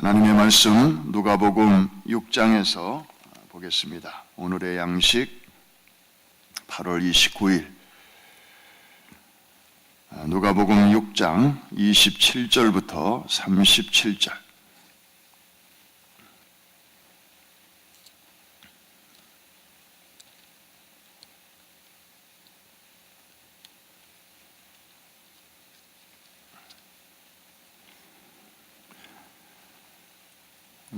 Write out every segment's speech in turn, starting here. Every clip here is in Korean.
하나님의 말씀 누가복음 6장에서 보겠습니다. 오늘의 양식 8월 29일 누가복음 6장 27절부터 37절.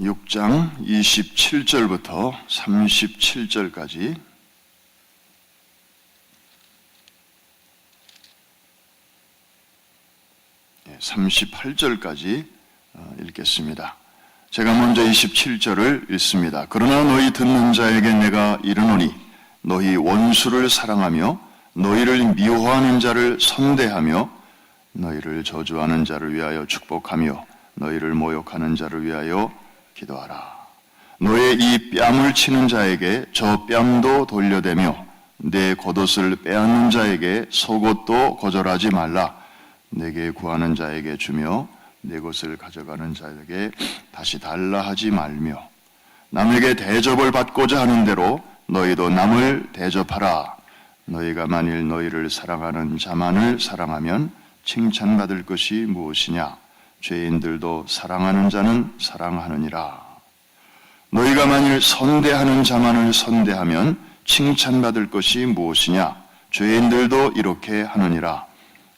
육 장 27절부터 37절까지 38절까지 읽겠습니다. 제가 먼저 27절을 읽습니다. 그러나 너희 듣는 자에게 내가 이르노니 너희 원수를 사랑하며 너희를 미워하는 자를 선대하며 너희를 저주하는 자를 위하여 축복하며 너희를 모욕하는 자를 위하여 기도하라. 너의 이 뺨을 치는 자에게 저 뺨도 돌려대며 내 겉옷을 빼앗는 자에게 속옷도 거절하지 말라. 내게 구하는 자에게 주며 내 것을 가져가는 자에게 다시 달라 하지 말며 남에게 대접을 받고자 하는 대로 너희도 남을 대접하라. 너희가 만일 너희를 사랑하는 자만을 사랑하면 칭찬받을 것이 무엇이냐? 죄인들도 사랑하는 자는 사랑하느니라. 너희가 만일 선대하는 자만을 선대하면 칭찬받을 것이 무엇이냐? 죄인들도 이렇게 하느니라.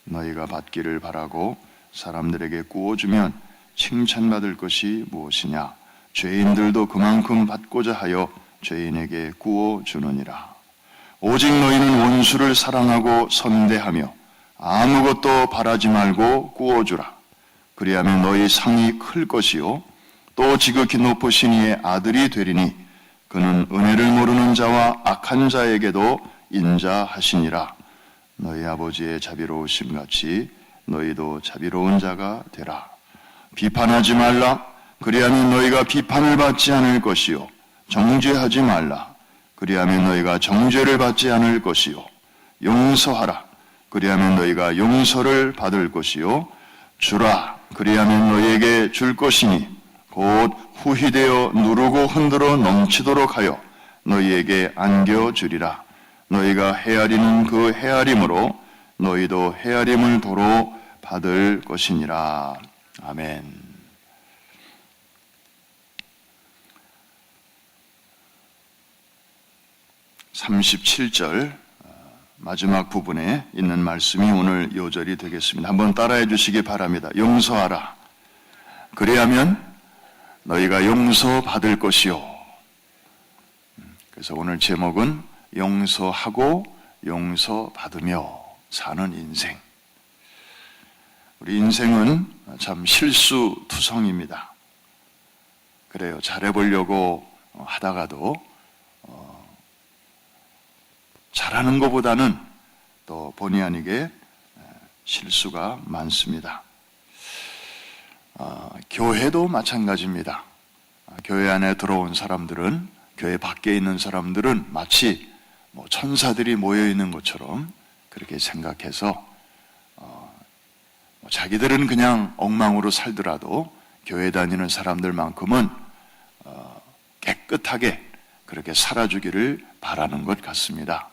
너희가 받기를 바라고 사람들에게 구워주면 칭찬받을 것이 무엇이냐? 죄인들도 그만큼 받고자 하여 죄인에게 구워주느니라. 오직 너희는 원수를 사랑하고 선대하며 아무것도 바라지 말고 구워주라. 그리하면 너희 상이 클 것이요 또 지극히 높으신 이의 아들이 되리니 그는 은혜를 모르는 자와 악한 자에게도 인자하시니라. 너희 아버지의 자비로우심 같이 너희도 자비로운 자가 되라. 비판하지 말라. 그리하면 너희가 비판을 받지 않을 것이요 정죄하지 말라. 그리하면 너희가 정죄를 받지 않을 것이요 용서하라. 그리하면 너희가 용서를 받을 것이요 주라. 그리하면 너희에게 줄 것이니 곧 후히되어 누르고 흔들어 넘치도록 하여 너희에게 안겨주리라. 너희가 헤아리는 그 헤아림으로 너희도 헤아림을 도로 받을 것이니라. 아멘. (37절) 마지막 부분에 있는 말씀이 오늘 요절이 되겠습니다. 한번 따라해 주시기 바랍니다. 용서하라. 그래야면 너희가 용서받을 것이요. 그래서 오늘 제목은 용서하고 용서받으며 사는 인생. 우리 인생은 참 실수투성입니다. 그래요. 잘해보려고 하다가도 잘하는 것보다는 또 본의 아니게 실수가 많습니다. 교회도 마찬가지입니다. 교회 안에 들어온 사람들은, 교회 밖에 있는 사람들은 마치 천사들이 모여있는 것처럼 그렇게 생각해서 자기들은 그냥 엉망으로 살더라도 교회 다니는 사람들만큼은 깨끗하게 그렇게 살아주기를 바라는 것 같습니다.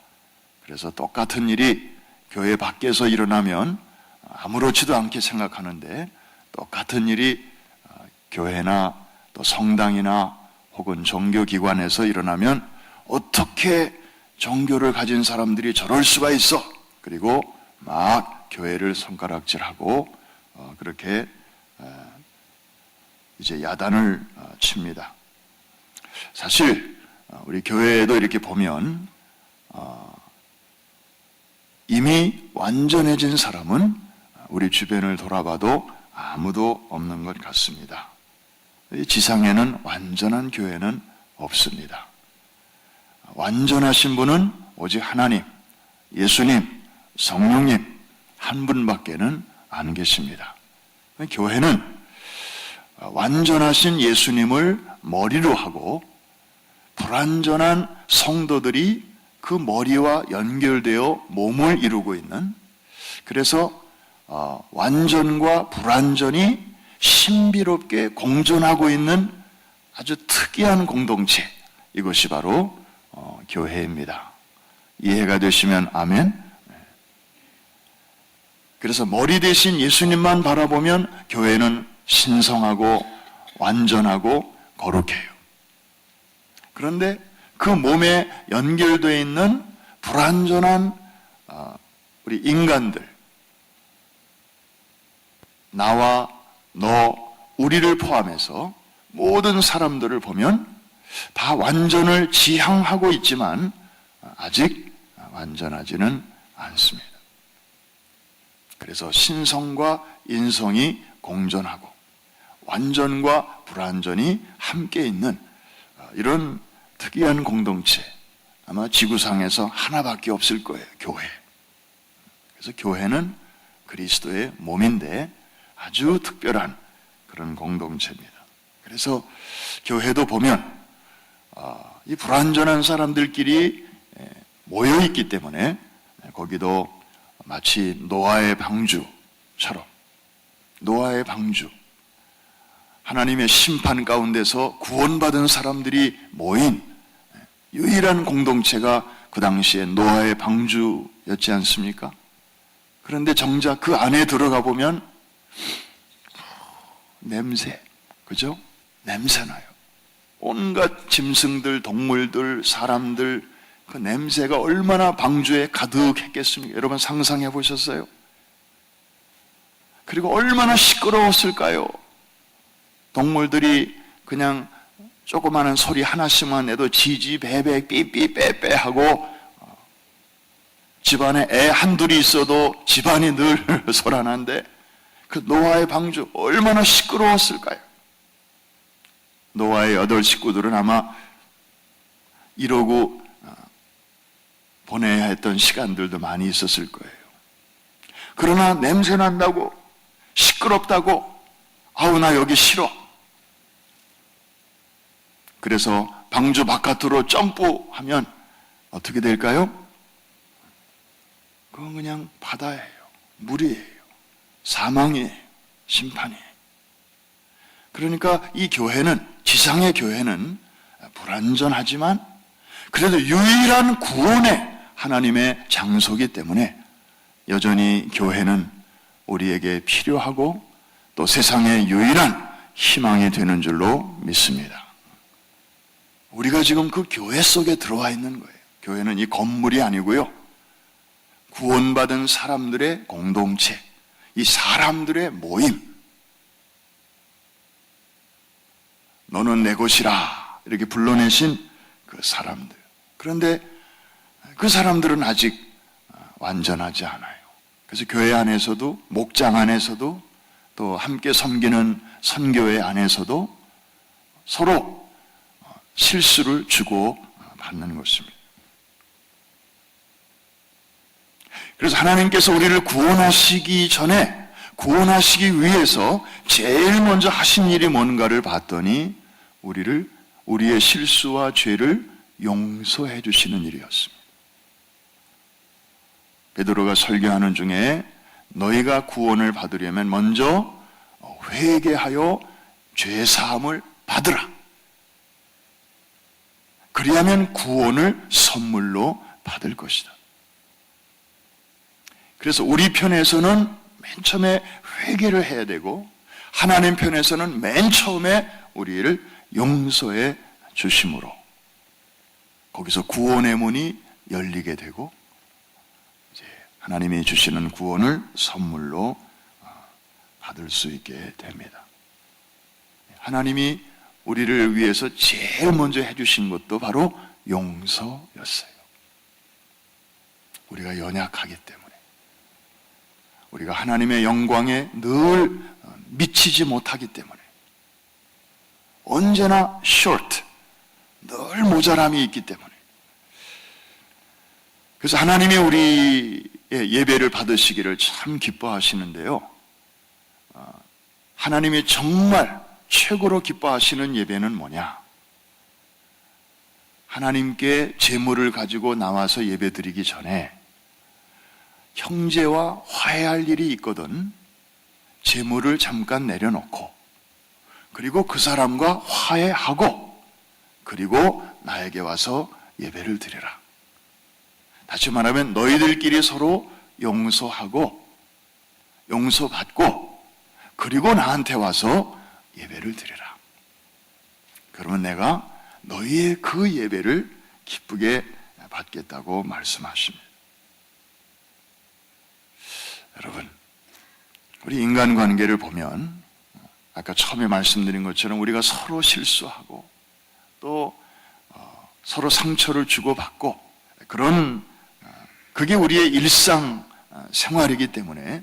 그래서 똑같은 일이 교회 밖에서 일어나면 아무렇지도 않게 생각하는데 똑같은 일이 교회나 또 성당이나 혹은 종교기관에서 일어나면 어떻게 종교를 가진 사람들이 저럴 수가 있어? 그리고 막 교회를 손가락질하고 그렇게 이제 야단을 칩니다. 사실 우리 교회에도 이렇게 보면 이미 완전해진 사람은 우리 주변을 돌아봐도 아무도 없는 것 같습니다. 이 지상에는 완전한 교회는 없습니다. 완전하신 분은 오직 하나님, 예수님, 성령님 한 분밖에는 안 계십니다. 교회는 완전하신 예수님을 머리로 하고 불완전한 성도들이 그 머리와 연결되어 몸을 이루고 있는, 그래서 완전과 불완전이 신비롭게 공존하고 있는 아주 특이한 공동체, 이것이 바로 교회입니다. 이해가 되시면 아멘. 그래서 머리 대신 예수님만 바라보면 교회는 신성하고 완전하고 거룩해요. 그런데 그 몸에 연결되어 있는 불완전한 우리 인간들, 나와 너, 우리를 포함해서 모든 사람들을 보면 다 완전을 지향하고 있지만 아직 완전하지는 않습니다. 그래서 신성과 인성이 공존하고 완전과 불완전이 함께 있는 이런 특이한 공동체, 아마 지구상에서 하나밖에 없을 거예요. 교회. 그래서 교회는 그리스도의 몸인데 아주 특별한 그런 공동체입니다. 그래서 교회도 보면 이 불완전한 사람들끼리 모여 있기 때문에 거기도 마치 노아의 방주처럼, 노아의 방주, 하나님의 심판 가운데서 구원받은 사람들이 모인 유일한 공동체가 그 당시에 노아의 방주였지 않습니까? 그런데 정작 그 안에 들어가 보면 냄새, 그죠? 냄새나요. 온갖 짐승들, 동물들, 사람들, 그 냄새가 얼마나 방주에 가득했겠습니까? 여러분 상상해 보셨어요? 그리고 얼마나 시끄러웠을까요? 동물들이 그냥 조그마한 소리 하나씩만 내도 지지배배 삐삐빼빼 하고, 집안에 애 한둘이 있어도 집안이 늘 소란한데 그 노아의 방주 얼마나 시끄러웠을까요? 노아의 8 식구들은 아마 이러고 보내야 했던 시간들도 많이 있었을 거예요. 그러나 냄새 난다고, 시끄럽다고, 아우 나 여기 싫어. 그래서 방주 바깥으로 점프하면 어떻게 될까요? 그건 그냥 바다예요. 물이에요. 사망이에요. 심판이에요. 그러니까 이 교회는, 지상의 교회는 불완전하지만 그래도 유일한 구원의 하나님의 장소이기 때문에 여전히 교회는 우리에게 필요하고 또 세상의 유일한 희망이 되는 줄로 믿습니다. 우리가 지금 그 교회 속에 들어와 있는 거예요. 교회는 이 건물이 아니고요, 구원받은 사람들의 공동체, 이 사람들의 모임. 너는 내 것이라 이렇게 불러내신 그 사람들. 그런데 그 사람들은 아직 완전하지 않아요. 그래서 교회 안에서도, 목장 안에서도, 또 함께 섬기는 선교회 안에서도 서로 실수를 주고 받는 것입니다. 그래서 하나님께서 우리를 구원하시기 전에, 구원하시기 위해서 제일 먼저 하신 일이 뭔가를 봤더니 우리의 실수와 죄를 용서해 주시는 일이었습니다. 베드로가 설교하는 중에 너희가 구원을 받으려면 먼저 회개하여 죄 사함을 받으라. 그리하면 구원을 선물로 받을 것이다. 그래서 우리 편에서는 맨 처음에 회개를 해야 되고, 하나님 편에서는 맨 처음에 우리를 용서해 주심으로 거기서 구원의 문이 열리게 되고, 이제 하나님이 주시는 구원을 선물로 받을 수 있게 됩니다. 하나님이 우리를 위해서 제일 먼저 해주신 것도 바로 용서였어요. 우리가 연약하기 때문에, 우리가 하나님의 영광에 늘 미치지 못하기 때문에, 언제나 short, 늘 모자람이 있기 때문에. 그래서 하나님이 우리의 예배를 받으시기를 참 기뻐하시는데요, 하나님이 정말 최고로 기뻐하시는 예배는 뭐냐? 하나님께 제물을 가지고 나와서 예배 드리기 전에 형제와 화해할 일이 있거든 제물을 잠깐 내려놓고 그리고 그 사람과 화해하고 그리고 나에게 와서 예배를 드리라. 다시 말하면 너희들끼리 서로 용서하고 용서받고 그리고 나한테 와서 예배를 드리라. 그러면 내가 너희의 그 예배를 기쁘게 받겠다고 말씀하십니다. 여러분, 우리 인간관계를 보면 아까 처음에 말씀드린 것처럼 우리가 서로 실수하고 또 서로 상처를 주고받고 그런 그게 우리의 일상 생활이기 때문에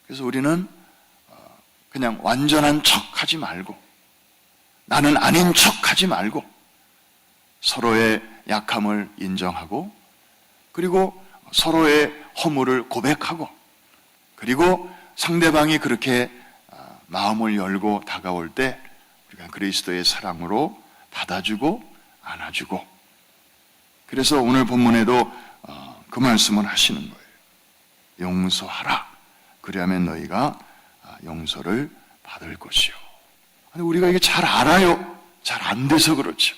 그래서 우리는 그냥 완전한 척하지 말고 나는 아닌 척하지 말고 서로의 약함을 인정하고 그리고 서로의 허물을 고백하고 그리고 상대방이 그렇게 마음을 열고 다가올 때 우리가 그리스도의 사랑으로 받아주고 안아주고 그래서 오늘 본문에도 그 말씀을 하시는 거예요. 용서하라. 그리하면 너희가 용서를 받을 것이요. 아니, 우리가 이게 잘 알아요. 잘 안 돼서 그렇죠.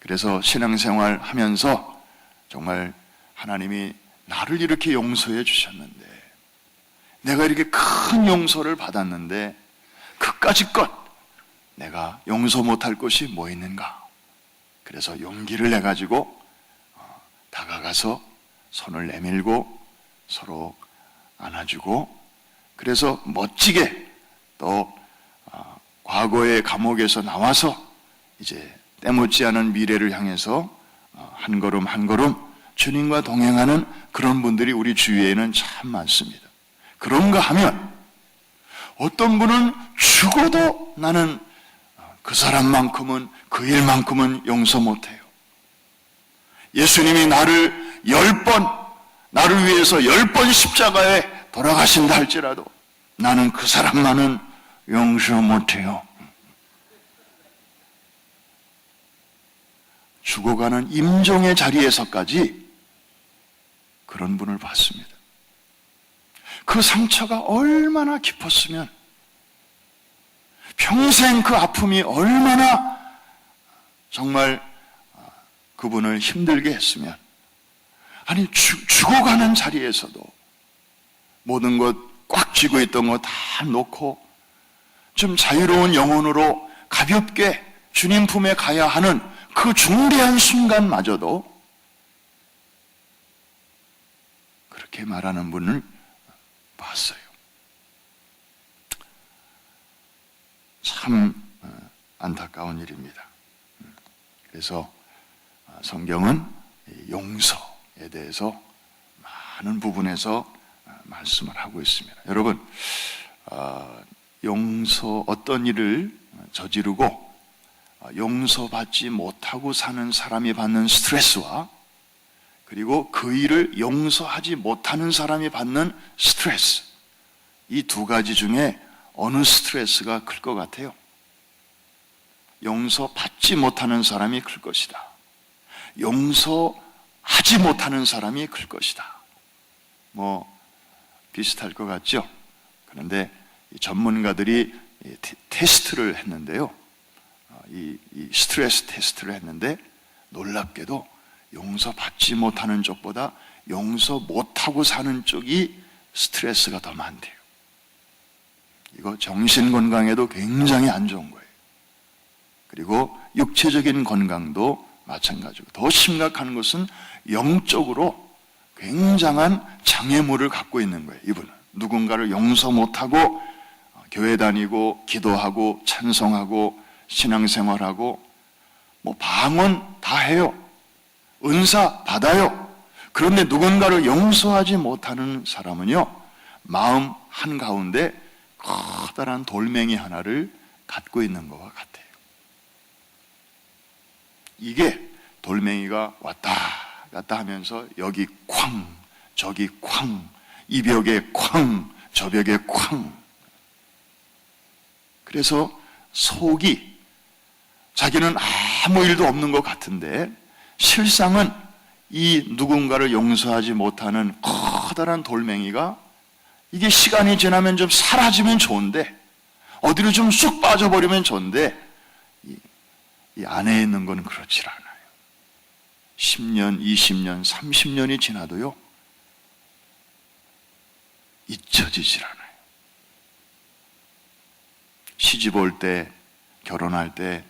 그래서 신앙생활 하면서 정말 하나님이 나를 이렇게 용서해 주셨는데 내가 이렇게 큰 용서를 받았는데 그까짓것 내가 용서 못할 것이 뭐 있는가? 그래서 용기를 내가지고 다가가서 손을 내밀고 서로 안아주고 그래서 멋지게 또 과거의 감옥에서 나와서 이제 때묻지 않은 미래를 향해서 한 걸음 한 걸음 주님과 동행하는 그런 분들이 우리 주위에는 참 많습니다. 그런가 하면 어떤 분은 죽어도 나는 그 사람만큼은 그 일만큼은 용서 못해요. 예수님이 나를 10번 나를 위해서 10번 십자가에 돌아가신다 할지라도 나는 그 사람만은 용서 못해요. 죽어가는 임종의 자리에서까지 그런 분을 봤습니다. 그 상처가 얼마나 깊었으면 평생 그 아픔이 얼마나 정말 그분을 힘들게 했으면 아니 죽어가는 자리에서도 모든 것 꽉 쥐고 있던 거 다 놓고 좀 자유로운 영혼으로 가볍게 주님 품에 가야 하는 그 중대한 순간마저도 그렇게 말하는 분을 봤어요. 참 안타까운 일입니다. 그래서 성경은 용서에 대해서 많은 부분에서 말씀을 하고 있습니다. 여러분, 어떤 일을 저지르고 용서받지 못하고 사는 사람이 받는 스트레스와 그리고 그 일을 용서하지 못하는 사람이 받는 스트레스, 이 두 가지 중에 어느 스트레스가 클 것 같아요? 용서받지 못하는 사람이 클 것이다. 용서하지 못하는 사람이 클 것이다. 비슷할 것 같죠? 그런데 전문가들이 테스트를 했는데요. 이 스트레스 테스트를 했는데 놀랍게도 용서받지 못하는 쪽보다 용서 못하고 사는 쪽이 스트레스가 더 많대요. 이거 정신건강에도 굉장히 안 좋은 거예요. 그리고 육체적인 건강도 마찬가지고 더 심각한 것은 영적으로 굉장한 장애물을 갖고 있는 거예요. 이분은 누군가를 용서 못하고 교회 다니고 기도하고 찬송하고 신앙생활하고 방언 다 해요. 은사 받아요. 그런데 누군가를 용서하지 못하는 사람은요, 마음 한가운데 커다란 돌멩이 하나를 갖고 있는 것과 같아요. 이게 돌멩이가 왔다 갔다 하면서 여기 쾅, 저기 쾅, 이 벽에 쾅, 저 벽에 쾅. 그래서 속이 자기는 아무 일도 없는 것 같은데 실상은 이 누군가를 용서하지 못하는 커다란 돌멩이가 이게 시간이 지나면 좀 사라지면 좋은데, 어디로 좀 쑥 빠져버리면 좋은데, 이 안에 있는 건 그렇지 않아요. 10년, 20년, 30년이 지나도요, 잊혀지질 않아요. 시집 올 때, 결혼할 때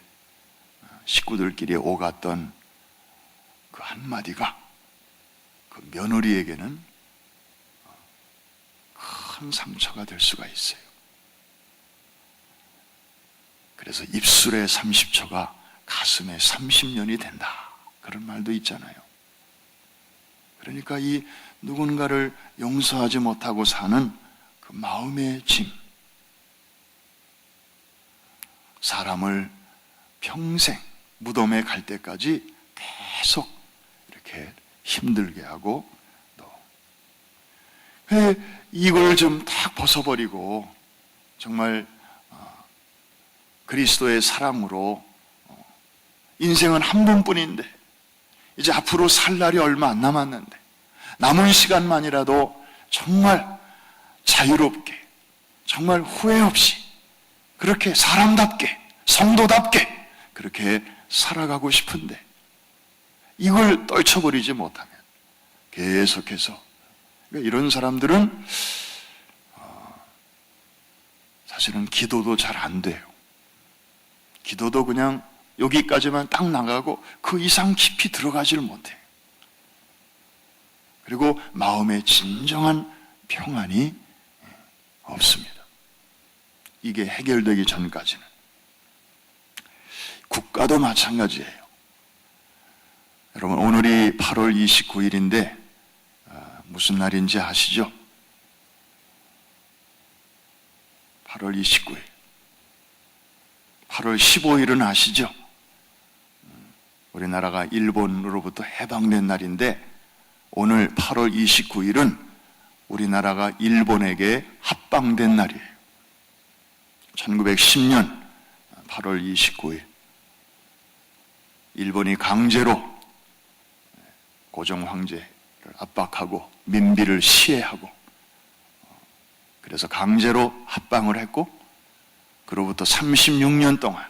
식구들끼리 오갔던 그 한마디가 그 며느리에게는 큰 상처가 될 수가 있어요. 그래서 입술의 30초가 가슴의 30년이 된다, 그런 말도 있잖아요. 그러니까 이 누군가를 용서하지 못하고 사는 그 마음의 짐, 사람을 평생 무덤에 갈 때까지 계속 이렇게 힘들게 하고, 또 이걸 좀 딱 벗어버리고 정말 그리스도의 사랑으로 인생은 한 번뿐인데 이제 앞으로 살 날이 얼마 안 남았는데 남은 시간만이라도 정말 자유롭게, 정말 후회 없이 그렇게 사람답게, 성도답게 그렇게 살아가고 싶은데 이걸 떨쳐버리지 못하면 계속해서, 그러니까 이런 사람들은 사실은 기도도 잘 안 돼요. 기도도 그냥 여기까지만 딱 나가고 그 이상 깊이 들어가지를 못해요. 그리고 마음에 진정한 평안이 없습니다. 이게 해결되기 전까지는. 국가도 마찬가지예요. 여러분, 오늘이 8월 29일인데 무슨 날인지 아시죠? 8월 29일. 8월 15일은 아시죠? 우리나라가 일본으로부터 해방된 날인데 오늘 8월 29일은 우리나라가 일본에게 합방된 날이에요. 1910년 8월 29일 일본이 강제로 고종 황제를 압박하고 민비를 시해하고, 그래서 강제로 합방을 했고 그로부터 36년 동안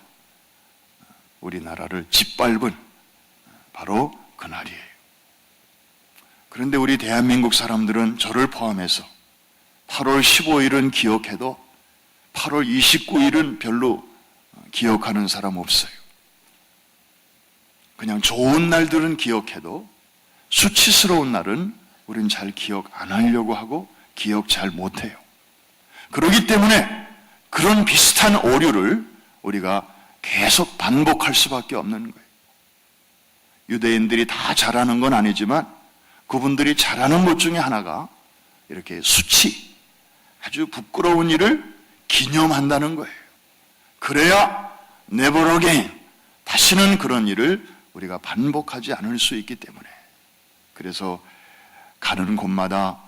우리나라를 짓밟은 바로 그날이에요. 그런데 우리 대한민국 사람들은 저를 포함해서 8월 15일은 기억해도 8월 29일은 별로 기억하는 사람 없어요. 그냥 좋은 날들은 기억해도 수치스러운 날은 우린 잘 기억 안 하려고 하고 기억 잘 못해요. 그렇기 때문에 그런 비슷한 오류를 우리가 계속 반복할 수밖에 없는 거예요. 유대인들이 다 잘하는 건 아니지만 그분들이 잘하는 것 중에 하나가 이렇게 수치, 아주 부끄러운 일을 기념한다는 거예요. 그래야 never again, 다시는 그런 일을 우리가 반복하지 않을 수 있기 때문에. 그래서 가는 곳마다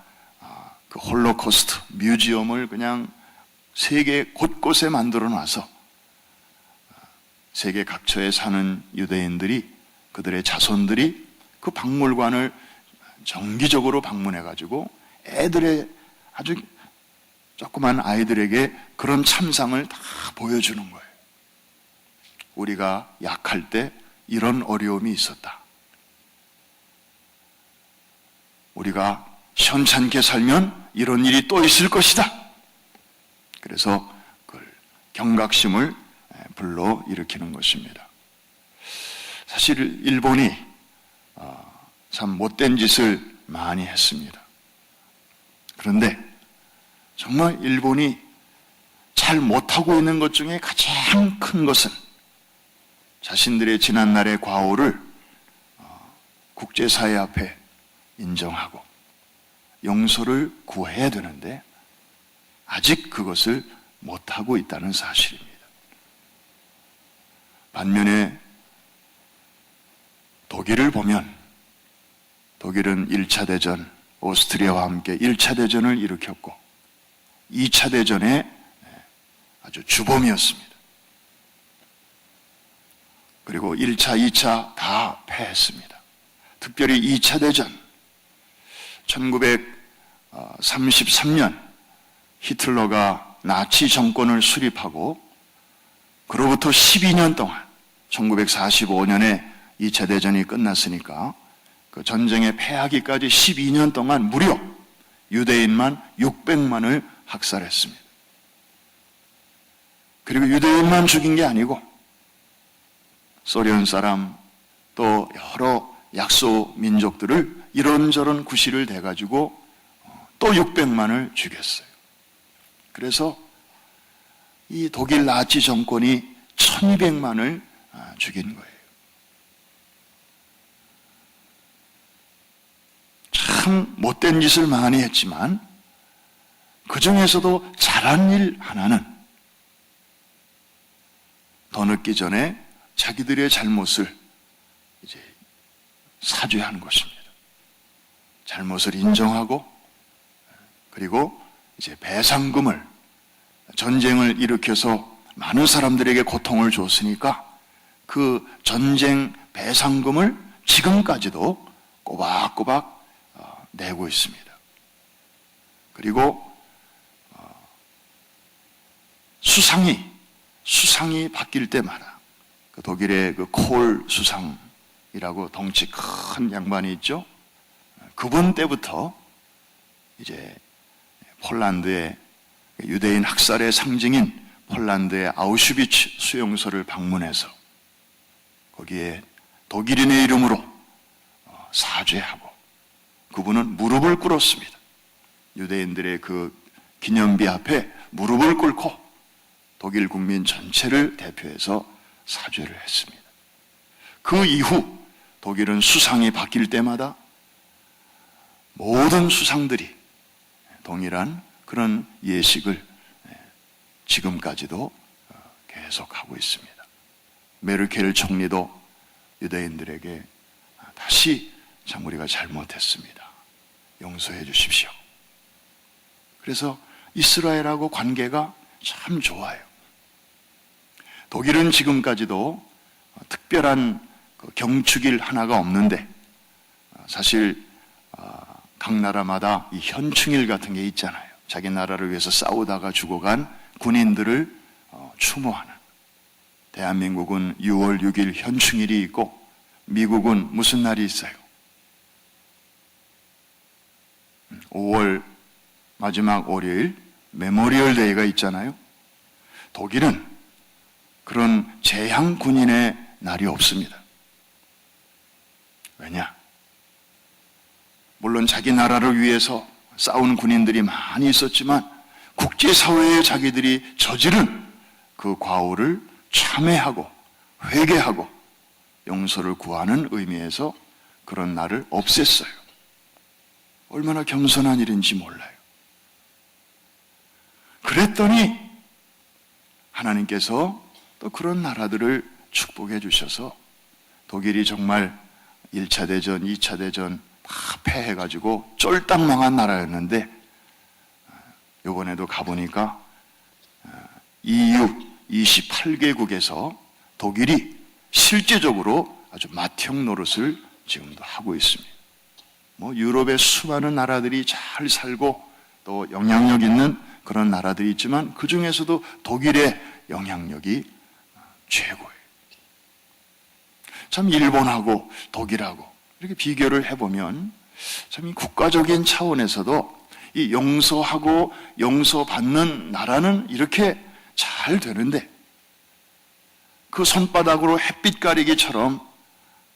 그 홀로코스트 뮤지엄을 그냥 세계 곳곳에 만들어 놔서 세계 각처에 사는 유대인들이, 그들의 자손들이 그 박물관을 정기적으로 방문해가지고 애들의, 아주 조그만 아이들에게 그런 참상을 다 보여주는 거예요. 우리가 약할 때 이런 어려움이 있었다. 우리가 현찮게 살면 이런 일이 또 있을 것이다. 그래서 그걸 경각심을 불러일으키는 것입니다. 사실 일본이 참 못된 짓을 많이 했습니다. 그런데 정말 일본이 잘 못하고 있는 것 중에 가장 큰 것은 자신들의 지난날의 과오를 국제사회 앞에 인정하고 용서를 구해야 되는데 아직 그것을 못하고 있다는 사실입니다. 반면에 독일을 보면, 독일은 1차 대전, 오스트리아와 함께 1차 대전을 일으켰고 2차 대전의 아주 주범이었습니다. 그리고 1차, 2차 다 패했습니다. 특별히 2차 대전, 1933년 히틀러가 나치 정권을 수립하고 그로부터 12년 동안 1945년에 2차 대전이 끝났으니까 그 전쟁에 패하기까지 12년 동안 무려 유대인만 600만을 학살했습니다. 그리고 유대인만 죽인 게 아니고 소련 사람 또 여러 약소 민족들을 이런저런 구실을 대가지고 또 600만을 죽였어요. 그래서 이 독일 나치 정권이 1200만을 죽인 거예요. 참 못된 짓을 많이 했지만 그 중에서도 잘한 일 하나는 더 늦기 전에 자기들의 잘못을 이제 사죄하는 것입니다. 잘못을 인정하고 그리고 이제 배상금을 전쟁을 일으켜서 많은 사람들에게 고통을 줬으니까 그 전쟁 배상금을 지금까지도 꼬박꼬박 내고 있습니다. 그리고 수상이 바뀔 때마다 그 독일의 그 콜 수상이라고 덩치 큰 양반이 있죠. 그분 때부터 이제 폴란드의 유대인 학살의 상징인 폴란드의 아우슈비츠 수용소를 방문해서 거기에 독일인의 이름으로 사죄하고 그분은 무릎을 꿇었습니다. 유대인들의 그 기념비 앞에 무릎을 꿇고 독일 국민 전체를 대표해서 사죄를 했습니다. 그 이후 독일은 수상이 바뀔 때마다 모든 수상들이 동일한 그런 예식을 지금까지도 계속하고 있습니다. 메르켈 총리도 유대인들에게 다시 참 우리가 잘못했습니다. 용서해 주십시오. 그래서 이스라엘하고 관계가 참 좋아요. 독일은 지금까지도 특별한 경축일 하나가 없는데 사실 각 나라마다 이 현충일 같은 게 있잖아요. 자기 나라를 위해서 싸우다가 죽어간 군인들을 추모하는. 대한민국은 6월 6일 현충일이 있고 미국은 무슨 날이 있어요? 5월 마지막 월요일 메모리얼 데이가 있잖아요. 독일은 그런 재향 군인의 날이 없습니다. 왜냐? 물론 자기 나라를 위해서 싸운 군인들이 많이 있었지만 국제사회에 자기들이 저지른 그 과오를 참회하고 회개하고 용서를 구하는 의미에서 그런 날을 없앴어요. 얼마나 겸손한 일인지 몰라요. 그랬더니 하나님께서 또 그런 나라들을 축복해 주셔서 독일이 정말 1차 대전, 2차 대전 다 패해가지고 쫄딱 망한 나라였는데 이번에도 가보니까 EU 28개국에서 독일이 실제적으로 아주 맏형 노릇을 지금도 하고 있습니다. 유럽의 수많은 나라들이 잘 살고 또 영향력 있는 그런 나라들이 있지만 그 중에서도 독일의 영향력이 최고예요. 참 일본하고 독일하고 이렇게 비교를 해보면 참 이 국가적인 차원에서도 이 용서하고 용서받는 나라는 이렇게 잘 되는데 그 손바닥으로 햇빛 가리기처럼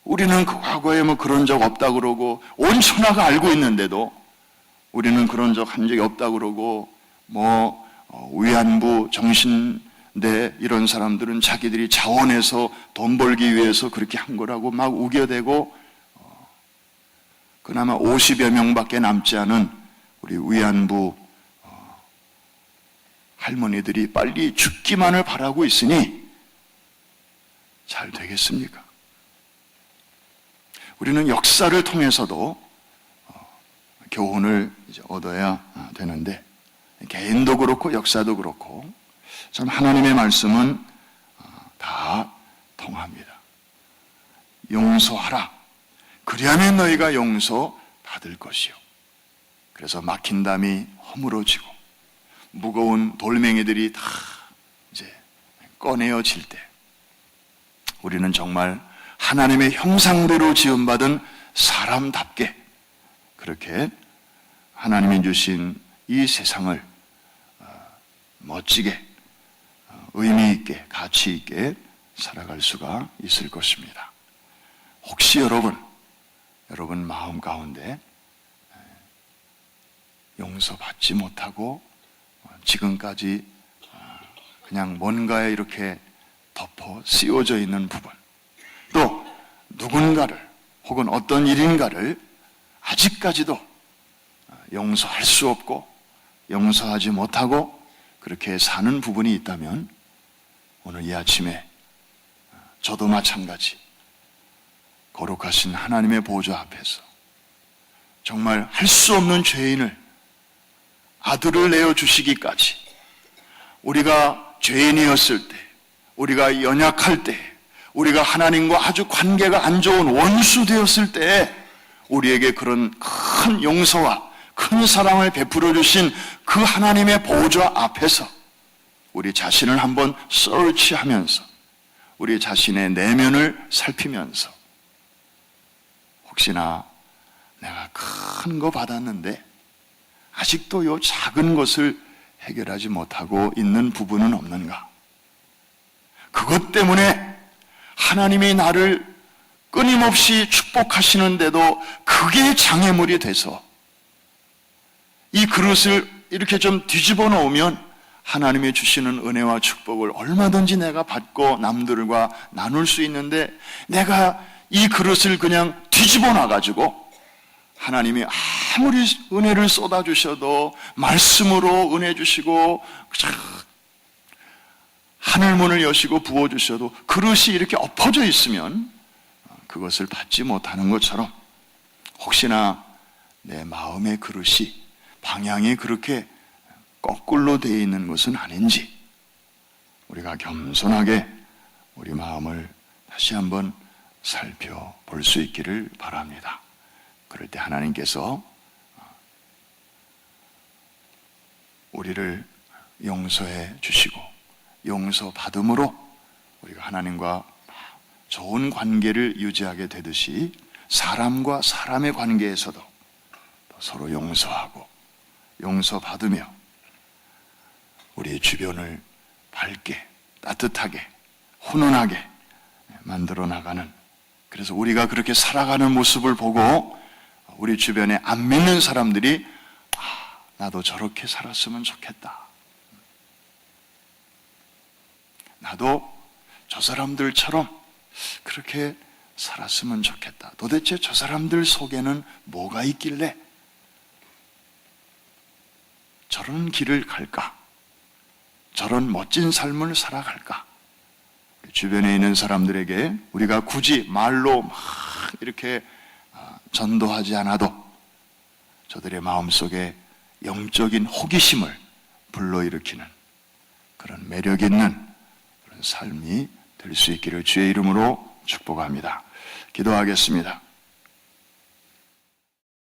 우리는 그 과거에 그런 적 없다 그러고 온 천하가 알고 있는데도 우리는 그런 적 한 적이 없다 그러고 위안부 정신대 이런 사람들은 자기들이 자원해서 돈 벌기 위해서 그렇게 한 거라고 막 우겨대고 그나마 50여 명밖에 남지 않은 우리 위안부 할머니들이 빨리 죽기만을 바라고 있으니 잘 되겠습니까? 우리는 역사를 통해서도 교훈을 이제 얻어야 되는데 개인도 그렇고 역사도 그렇고 참 하나님의 말씀은 다 통합니다. 용서하라. 그리하면 너희가 용서받을 것이요. 그래서 막힌 담이 허물어지고 무거운 돌멩이들이 다 이제 꺼내어질 때 우리는 정말 하나님의 형상대로 지음받은 사람답게 그렇게 하나님이 주신 이 세상을 멋지게 의미 있게 가치 있게 살아갈 수가 있을 것입니다. 혹시 여러분 마음 가운데 용서받지 못하고 지금까지 그냥 뭔가에 이렇게 덮어 씌워져 있는 부분, 또 누군가를 혹은 어떤 일인가를 아직까지도 용서할 수 없고 용서하지 못하고 그렇게 사는 부분이 있다면 오늘 이 아침에 저도 마찬가지 거룩하신 하나님의 보좌 앞에서 정말 할 수 없는 죄인을 아들을 내어주시기까지 우리가 죄인이었을 때, 우리가 연약할 때, 우리가 하나님과 아주 관계가 안 좋은 원수 되었을 때 우리에게 그런 큰 용서와 큰 사랑을 베풀어 주신 그 하나님의 보좌 앞에서 우리 자신을 한번 서치하면서 우리 자신의 내면을 살피면서 혹시나 내가 큰 거 받았는데 아직도 요 작은 것을 해결하지 못하고 있는 부분은 없는가? 그것 때문에 하나님이 나를 끊임없이 축복하시는데도 그게 장애물이 돼서 이 그릇을 이렇게 좀 뒤집어 놓으면 하나님이 주시는 은혜와 축복을 얼마든지 내가 받고 남들과 나눌 수 있는데 내가 이 그릇을 그냥 뒤집어 놔가지고 하나님이 아무리 은혜를 쏟아주셔도 말씀으로 은혜 주시고 하늘문을 여시고 부어주셔도 그릇이 이렇게 엎어져 있으면 그것을 받지 못하는 것처럼 혹시나 내 마음의 그릇이 방향이 그렇게 거꾸로 되어 있는 것은 아닌지 우리가 겸손하게 우리 마음을 다시 한번 살펴볼 수 있기를 바랍니다. 그럴 때 하나님께서 우리를 용서해 주시고 용서받음으로 우리가 하나님과 좋은 관계를 유지하게 되듯이 사람과 사람의 관계에서도 서로 용서하고 용서받으며 우리 주변을 밝게 따뜻하게 훈훈하게 만들어 나가는, 그래서 우리가 그렇게 살아가는 모습을 보고 우리 주변에 안 믿는 사람들이 나도 저렇게 살았으면 좋겠다, 나도 저 사람들처럼 그렇게 살았으면 좋겠다, 도대체 저 사람들 속에는 뭐가 있길래 저런 길을 갈까, 저런 멋진 삶을 살아갈까. 주변에 있는 사람들에게 우리가 굳이 말로 막 이렇게 전도하지 않아도 저들의 마음속에 영적인 호기심을 불러일으키는 그런 매력 있는 그런 삶이 될 수 있기를 주의 이름으로 축복합니다. 기도하겠습니다.